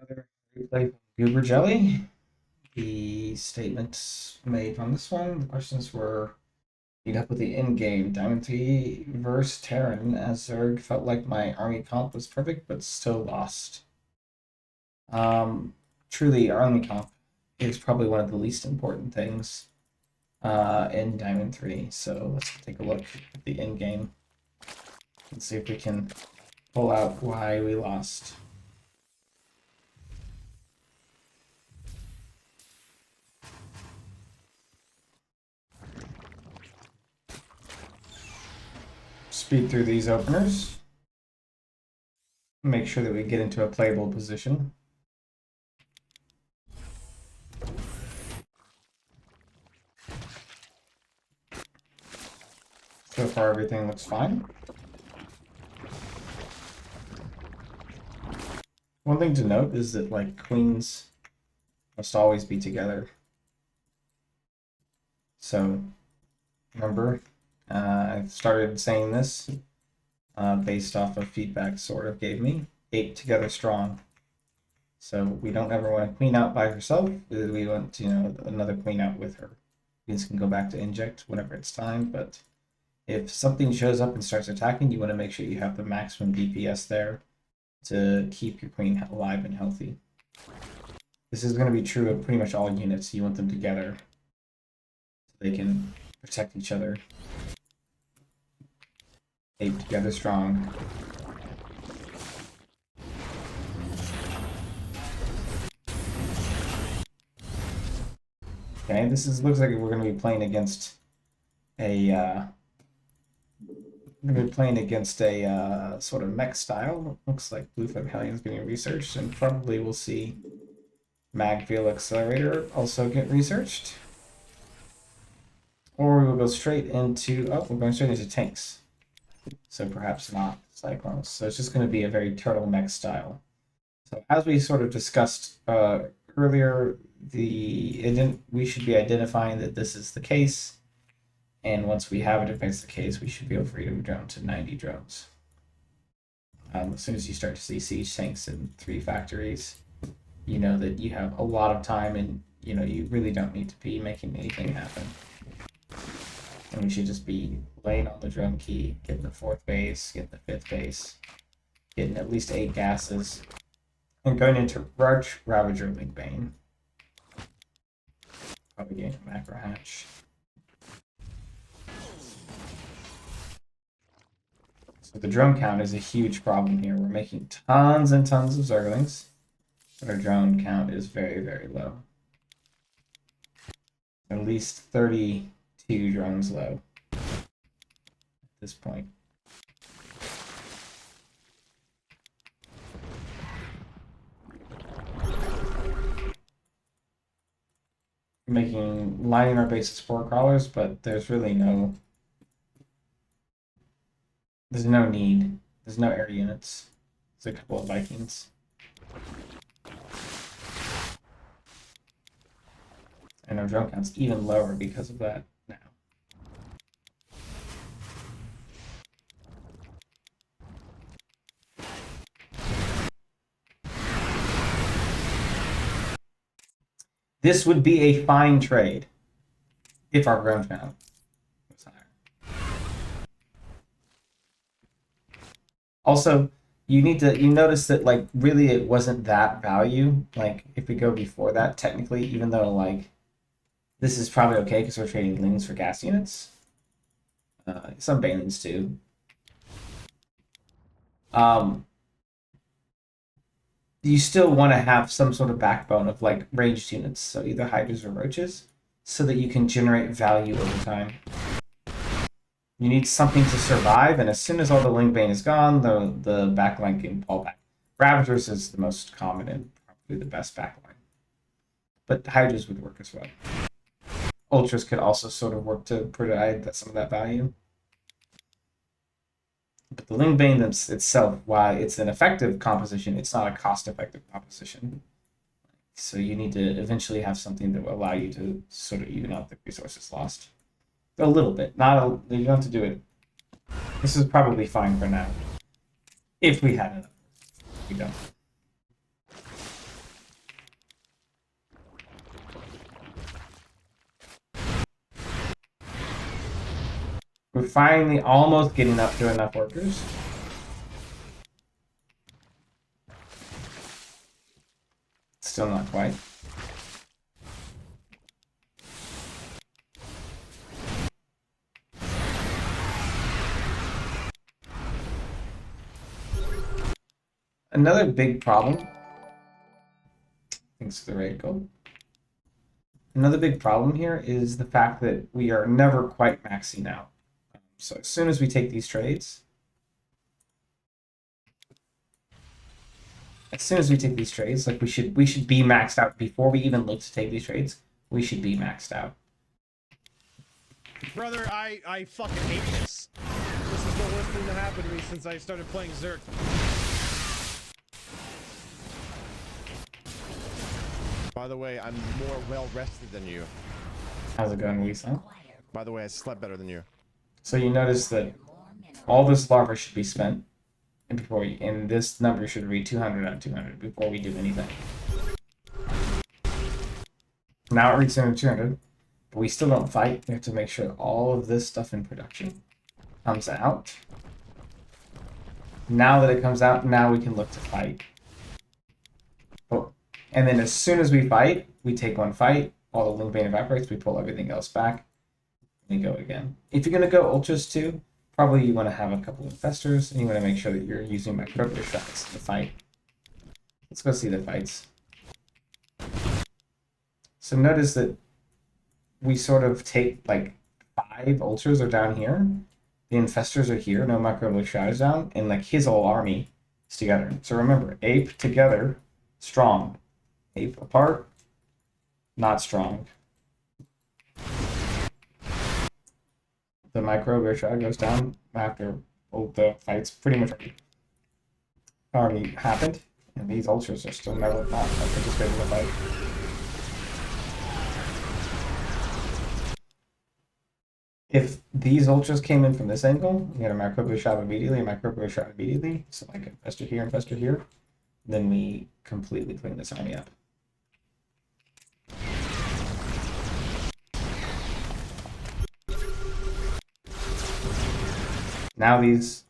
Another replay from GooberJelly. The statements made on this one, the questions were meet up with the in-game. Diamond 3 versus Terran as Zerg felt like my army comp was perfect but still lost. Truly, army comp is probably one of the least important things in Diamond 3. So let's take a look at the in-game and see if we can pull out why we lost. Speed through these openers. Make sure that we get into a playable position. So far, everything looks fine. One thing to note is that, like, queens must always be together. So, remember, I started saying this based off of feedback sort of gave me. 8 together strong. So we don't ever want a queen out by herself. We want, another queen out with her. Queens can go back to inject whenever it's time, but if something shows up and starts attacking, you want to make sure you have the maximum DPS there to keep your queen alive and healthy. This is going to be true of pretty much all units. You want them together so they can protect each other. 8 together strong. Okay, looks like we're going to be playing against a sort of mech style. Looks like Blue Flag Helion's being researched, and probably we'll see Magfield Accelerator also get researched. Or we'll go straight into, we're going straight into tanks. So perhaps not Cyclones. So it's just going to be a very turtle mech style. So as we sort of discussed earlier, we should be identifying that this is the case. And once we have it, if that's the case, we should be able to drone to 90 drones. As soon as you start to see siege tanks in 3 factories, you know that you have a lot of time and you really don't need to be making anything happen. And we should just be laying on the drone key, getting the 4th base, getting the 5th base, getting at least 8 gases, and going into Arch Ravager Link Bane. Probably getting a macro hatch. So the drone count is a huge problem here. We're making tons and tons of Zerglings, but our drone count is very, very low. At least 32 drones low at this point. Lining our base of spore crawlers, but there's really there's no need. There's no air units. There's a couple of Vikings. And our drone count's even lower because of that now. This would be a fine trade if our drone count was higher. Also, you notice that, like, really it wasn't that value. Like, if we go before that, technically, even though, like, this is probably okay because we're trading lings for gas units. Some banelings too. You still want to have some sort of backbone of, like, ranged units, so either hydras or roaches, so that you can generate value over time. You need something to survive, and as soon as all the link bane is gone, the backline can fall back. Ravagers is the most common and probably the best backline, but hydras would work as well. Ultras could also sort of work to provide some of that value. But the Ling Bane itself, while it's an effective composition, it's not a cost-effective composition. So you need to eventually have something that will allow you to sort of even out the resources lost. A little bit. You don't have to do it. This is probably fine for now. If we had enough. We don't. We're finally almost getting up to enough workers. Still not quite. Another big problem. Thanks for the raid gold. Another big problem here is the fact that we are never quite maxing out. So as soon as we take these trades, like we should be maxed out before we even look to take these trades. We should be maxed out. Brother, I fucking hate this. This is the worst thing to happen to me since I started playing Zerk. By the way, I'm more well-rested than you. How's it going, Lisa? By the way, I slept better than you. So you notice that all this larva should be spent and this number should read 200 out of 200 before we do anything. Now it reads 200, but we still don't fight. We have to make sure all of this stuff in production comes out. Now that it comes out, now we can look to fight. Oh, and then as soon as we fight, we take one fight, all the link vein evaporates, we pull everything else back, and go again. If you're going to go ultras too, probably you want to have a couple of infestors, and you want to make sure that you're using microbial shots to fight. Let's go see the fights. So notice that we sort of take like 5 ultras are down here, the infestors are here, no microbial shot is down, and like his whole army is together. So remember, ape together, strong. Ape apart, not strong. The microbial shot goes down after the fight's pretty much already happened, and these ultras are still never not participating in the fight. If these ultras came in from this angle, we had a microbial shot immediately, so like infestor here, then we completely clean this army up. Now these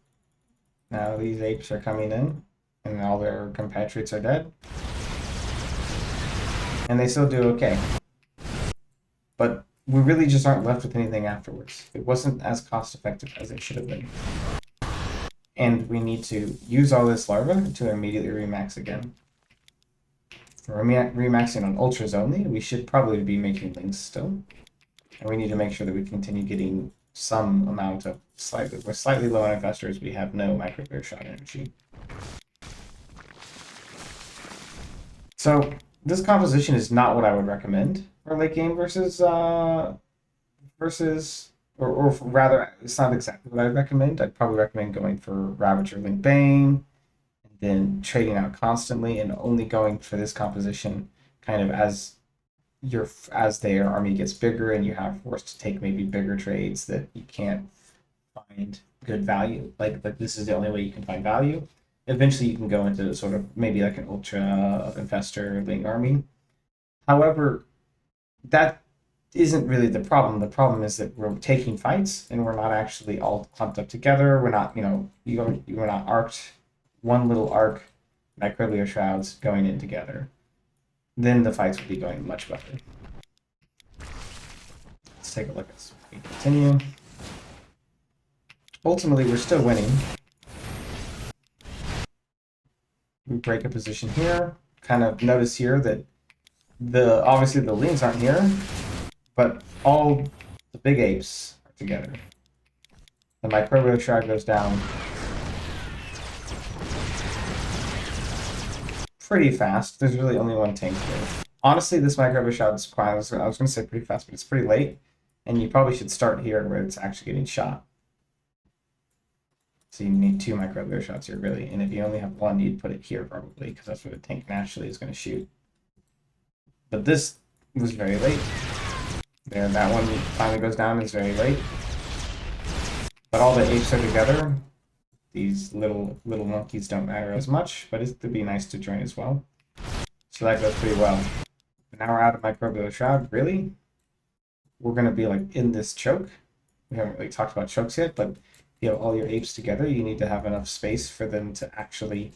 apes are coming in, and all their compatriots are dead, and they still do okay. But we really just aren't left with anything afterwards. It wasn't as cost effective as it should have been, and we need to use all this larva to immediately remax again. For remaxing on ultras only, we should probably be making links still, and we need to make sure that we continue getting some amount of we're slightly low on infestors. We have no microbear shot energy. So this composition is not what I would recommend for late game versus or rather, it's not exactly what I'd recommend. I'd probably recommend going for Ravager Link Bane, and then trading out constantly and only going for this composition kind of as their army gets bigger and you have forced to take maybe bigger trades that you can't find good value. Like this is the only way you can find value. Eventually you can go into sort of maybe like an ultra of infestor link army. However, that isn't really the problem. The problem is that we're taking fights and we're not actually all clumped up together. We're not, we're not arced, one little arc, microbial shrouds going in together. Then the fights will be going much better. Let's take a look as we continue. Ultimately, we're still winning. We break a position here. Kind of notice here that obviously the links aren't here, but all the big apes are together. The microbial shroud goes down pretty fast. There's really only one tank here. Honestly, this microbial shroud is quite, I was going to say pretty fast, but it's pretty late, and you probably should start here where it's actually getting shot. So you need 2 microbial shots here, really, and if you only have 1, you'd put it here probably, because that's where the tank naturally is going to shoot. But this was very late. There, that one finally goes down, is very late. But all the apes are together. These little monkeys don't matter as much, but it would be nice to join as well. So that goes pretty well. Now we're out of microbial shroud, really? We're going to be like in this choke. we haven't really talked about chokes yet, but you have all your apes together, you need to have enough space for them to actually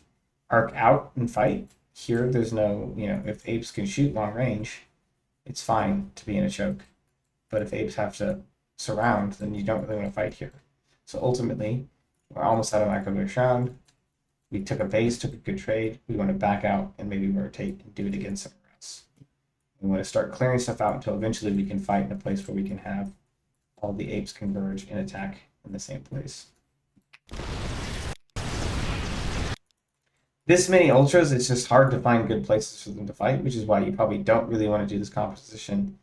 arc out and fight. Here, there's no, if apes can shoot long range, it's fine to be in a choke. But if apes have to surround, then you don't really want to fight here. So ultimately, we're almost out of micro round. We took a base, took a good trade. We want to back out and maybe rotate and do it again somewhere else. We want to start clearing stuff out until eventually we can fight in a place where we can have all the apes converge and attack in the same place. This many ultras, it's just hard to find good places for them to fight, which is why you probably don't really want to do this composition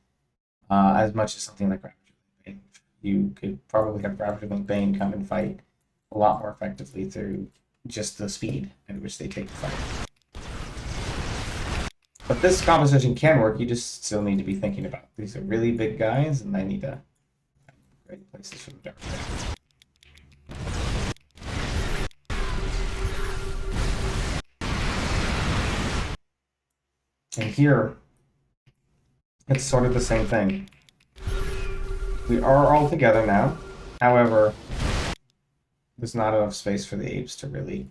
as much as something like Ravage of Bane. You could probably have Ravage of Bane come and fight a lot more effectively through just the speed at which they take the fight. But this composition can work, you just still need to be thinking about it. These are really big guys, and they need to find great places for the dark side. And here, it's sort of the same thing. We are all together now. However, there's not enough space for the apes to really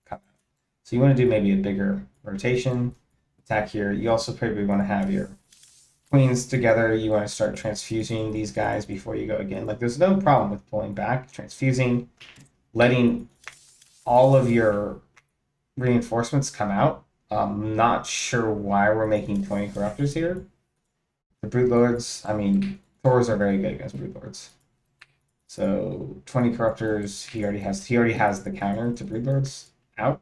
come out. So you want to do maybe a bigger rotation, attack here. You also probably want to have your queens together. You want to start transfusing these guys before you go again. Like, there's no problem with pulling back, transfusing, letting all of your reinforcements come out. I'm not sure why we're making 20 corruptors here. The Broodlords, I mean, Thors are very good against Broodlords. So 20 corruptors, he already has the counter to Broodlords out.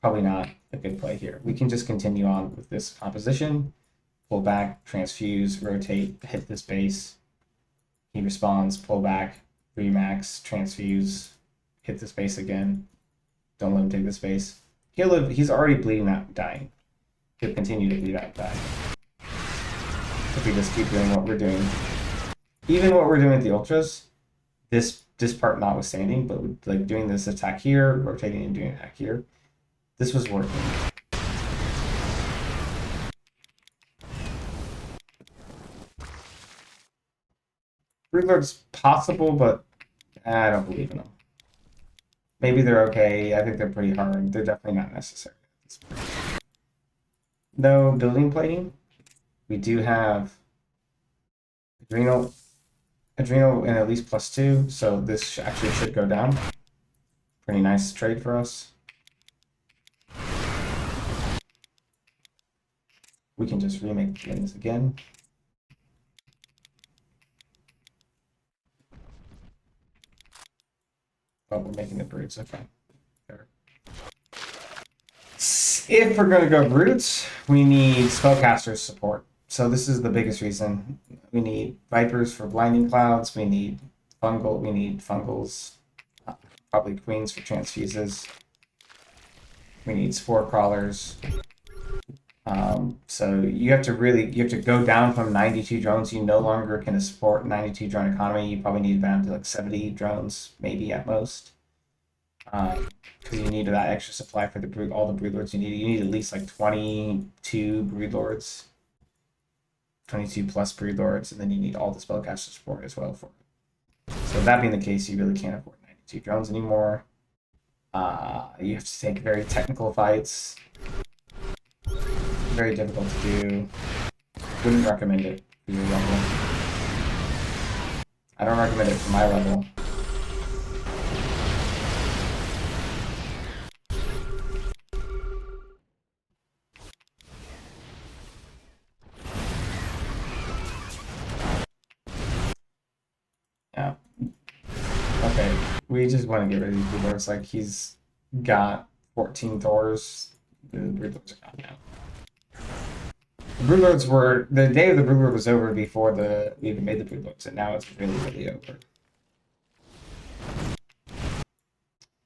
Probably not a good play here. We can just continue on with this composition. Pull back, transfuse, rotate, hit this base. He responds, pull back, remax, transfuse, hit this base again. Don't let him take this base. He'll live. He's already bleeding out, dying. He'll continue to bleed out, die. If we just keep doing what we're doing. Even what we're doing with the ultras, this part notwithstanding, but like doing this attack here, rotating and doing an attack here, this was working. Broodlord's possible, but I don't believe in them. Maybe they're okay. I think they're pretty hard. They're definitely not necessary. No building plating. We do have adrenal and at least +2, so this actually should go down. Pretty nice trade for us. We can just remake things again. Oh, we're making the broods, okay. There. If we're going to go broods, we need spellcasters support. So this is the biggest reason. We need vipers for blinding clouds. We need fungals, probably queens for transfuses. We need spore crawlers. So you have to go down from 92 drones. You no longer can support 92 drone economy. You probably need down to like 70 drones, maybe at most. Because you need that extra supply for all the broodlords you need. You need at least like 22 broodlords. 22 plus broodlords, and then you need all the spellcaster support as well for it. So that being the case, you really can't afford 92 drones anymore. You have to take very technical fights. Very difficult to do. Wouldn't recommend it for your level. I don't recommend it for my level. Yeah. Okay. We just want to get rid of these broodlords. Like, he's got 14 Thors. The broodlords are gone now. The broodlords were, the day of the broodlord was over before we even made the broodlords, and now it's really, really over.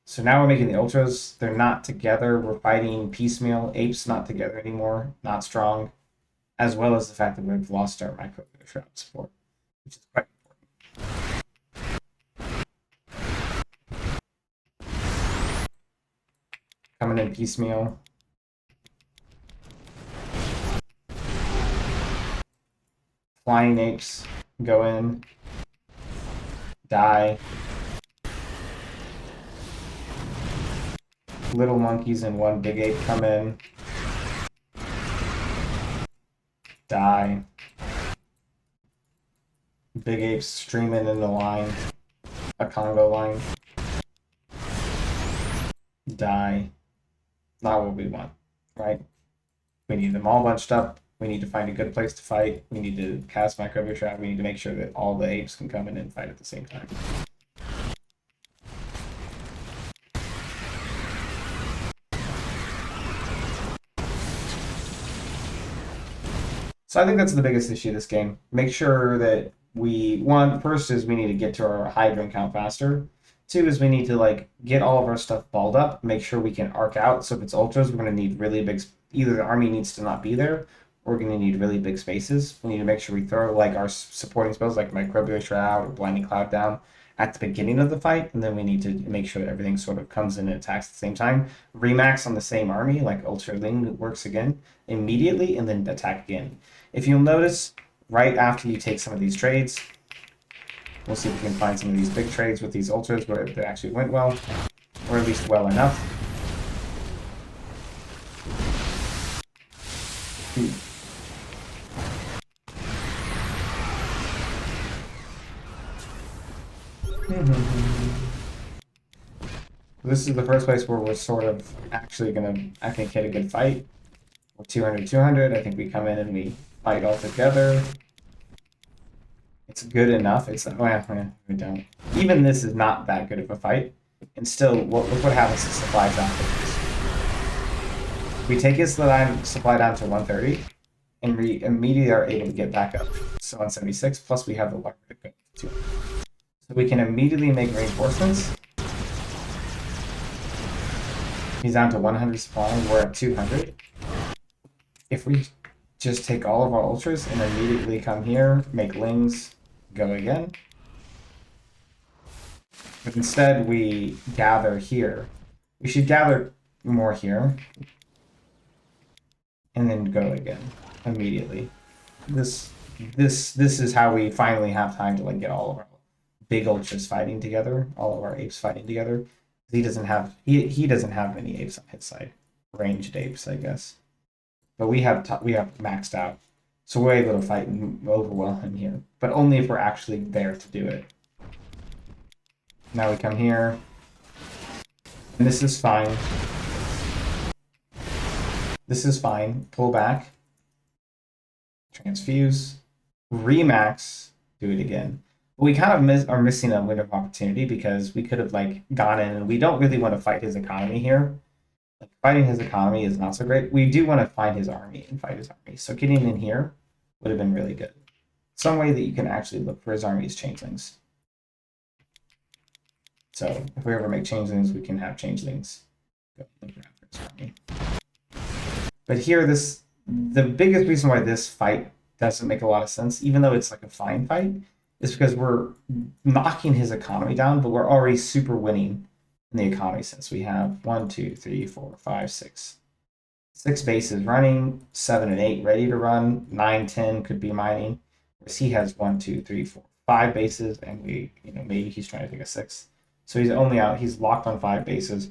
So now we're making the ultras. They're not together. We're fighting piecemeal. Apes not together anymore. Not strong. As well as the fact that we've lost our micro shroud support, which is quite important. Coming in piecemeal. Flying apes go in. Die. Little monkeys and one big ape come in. Die. Big apes streaming in the line. A Congo line. Die. Not what we want, right? We need them all bunched up. We need to find a good place to fight. We need to cast microbio trap. We need to make sure that all the apes can come in and fight at the same time. So I think that's the biggest issue of this game. Make sure that first is we need to get to our Hydra count faster. Two is we need to like get all of our stuff balled up, make sure we can arc out. So if it's ultras, we're going to need really big, either the army needs to not be there, or we're going to need really big spaces. We need to make sure we throw like our supporting spells like Microbial Shroud or Blinding Cloud down at the beginning of the fight, and then we need to make sure that everything sort of comes in and attacks at the same time. Remax on the same army, like Ultra Ling works again immediately, and then attack again. If you'll notice, right after you take some of these trades, we'll see if we can find some of these big trades with these ultras where they actually went well, or at least well enough. This is the first place where we're sort of actually going to, I think, hit a good fight. We're 200. I think we come in and we fight all together. It's good enough. It's well, we don't. Even this is not that good of a fight. And still, look what happens to supply down. We take his supply down to 130, and we immediately are able to get back up to 176. Plus, we have the luck to go to 200. So we can immediately make reinforcements. He's down to 100 supply. We're at 200. If we just take all of our ultras and immediately come here, make lings, go again. But instead we gather here. We should gather more here. And then go again immediately. This is how we finally have time to like get all of our big ultras fighting together, all of our apes fighting together. He doesn't have many apes on his side. Ranged apes, I guess. But we have maxed out. So we're able to fight and overwhelm him here. But only if we're actually there to do it. Now we come here. And this is fine. This is fine. Pull back. Transfuse. Remax. Do it again. But we kind of are missing a window of opportunity because we could have like gone in and we don't really want to fight his economy here. Like, fighting his economy is not so great. We do want to find his army and fight his army. So getting in here would have been really good. Some way that you can actually look for his army's changelings. So if we ever make changelings, we can have changelings go look after his army. But here, the biggest reason why this fight doesn't make a lot of sense, even though it's like a fine fight, is because we're knocking his economy down, but we're already super winning in the economy since we have 1, 2, 3, 4, 5, 6. 6 bases running, 7 and 8 ready to run, 9, 10 could be mining. Whereas he has 1, 2, 3, 4, 5 bases, and we, maybe he's trying to take a 6. So he's locked on 5 bases.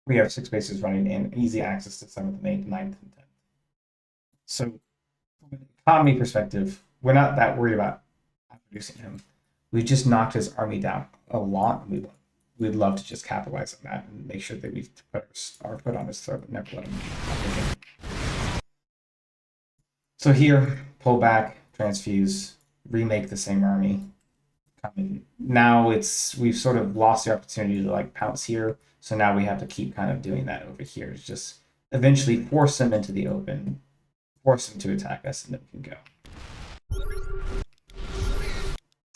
We have 6 bases running and easy access to 7th and 8th, 9th and 10th. So from an economy perspective, we're not that worried about producing him. We just knocked his army down a lot. We'd love to just capitalize on that and make sure that we put our foot on his throat and never let him. So here, pull back, transfuse, remake the same army. Now we've sort of lost the opportunity to like pounce here. So now we have to keep kind of doing that over here. It's just eventually force him into the open, force him to attack us, and then we can go.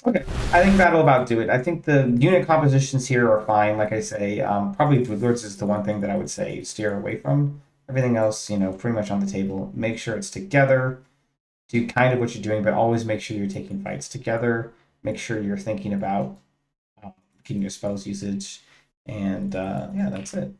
Okay, I think that'll about do it. I think the unit compositions here are fine. Like I say, probably Broodlords is the one thing that I would say steer away from. Everything else, pretty much on the table. Make sure it's together. Do kind of what you're doing, but always make sure you're taking fights together. Make sure you're thinking about getting your spells usage. And yeah, that's it.